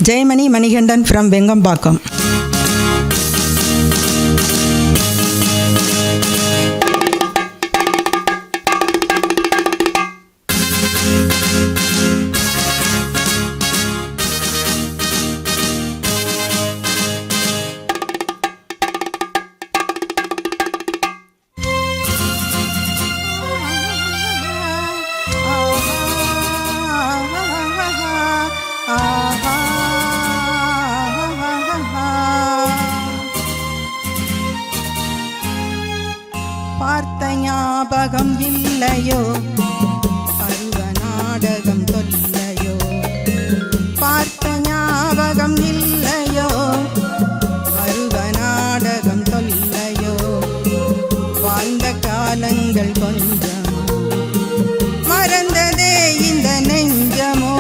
Jayamani Manigandan from Vengambakkam. பார்த்த ஞாபகம் இல்லையோ, பருவ நாடகம் தொல்லையோ. பார்த்த ஞாபகம் இல்லையோ, பருவ நாடகம் தொல்லையோ. வாழ்ந்த காலங்கள் கொஞ்சம் மறந்ததே இந்த நெஞ்சமோ.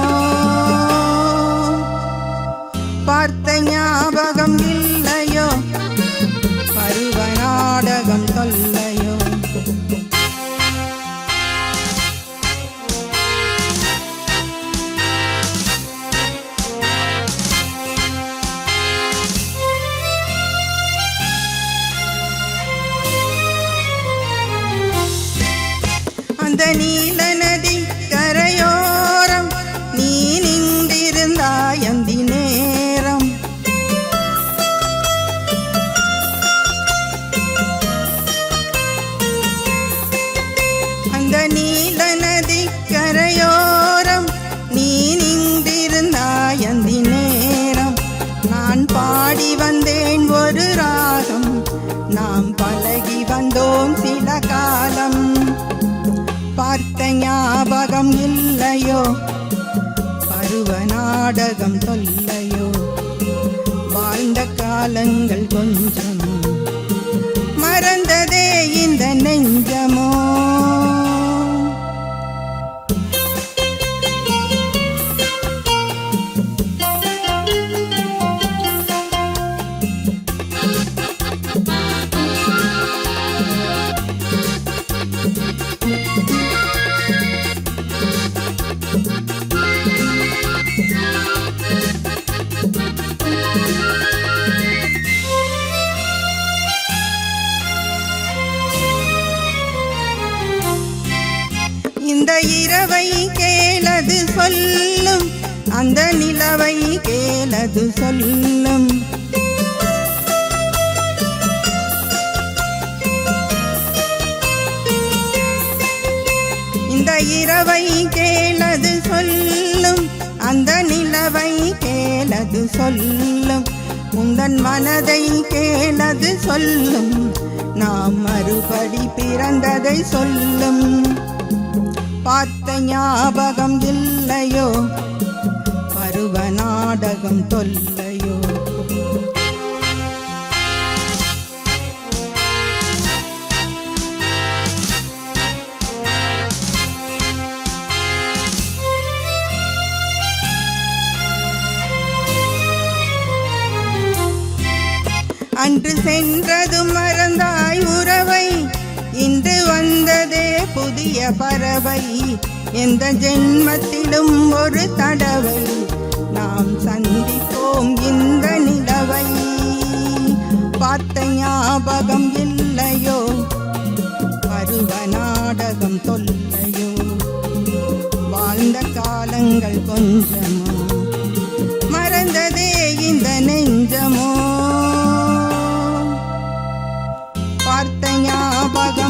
பார்த்த ஞாபகம் இல்லையோ, பருவ நாடகம் தொல்லையோ. அந்த நீல நதி கரையோரம் நீ நின்றிருந்தாய் அந்தி நேரம். அந்த நீல நதி கரையோரம் நீ நின்றிருந்தாய் அந்தி நேரம். நான் பாடி வந்தேன் ஒரு ராகம், நாம் பழகி வந்தோம் சில காலம். பார்த்த ஞாபகம் இல்லையோ, பருவ நாடகம் தொல்லையோ. வாழ்ந்த காலங்கள் கொஞ்சம் மறந்ததே இந்த நெஞ்சமோ. இந்த இரவை கேளது சொல்லும், அந்த நிலவை கேளது சொல்லும். இந்த இரவை கேளது சொல்லும், அந்த நிலவை கேளது சொல்லும். உந்தன் மனதை கேளது சொல்லும், நாம் மறுபடி பிறந்ததை சொல்லும். பார்த்த ஞாபகம் இல்லையோ, பருவ நாடகம் தொல்லையோ. அன்று சென்றதும் மறந்தாய் உறவை, இன்று வந்ததே புதிய பறவை. எந்த ஜென்மத்திலும் ஒரு தடவை நாம் சந்திப்போம் இந்த நிலவை. பார்த்த ஞாபகம் இல்லையோ, பருவ நாடகம் தொல்லையோ. வாழ்ந்த காலங்கள் கொஞ்சமோ, மறந்ததே இந்த நெஞ்சமோ. பார்த்த ஞாபகம்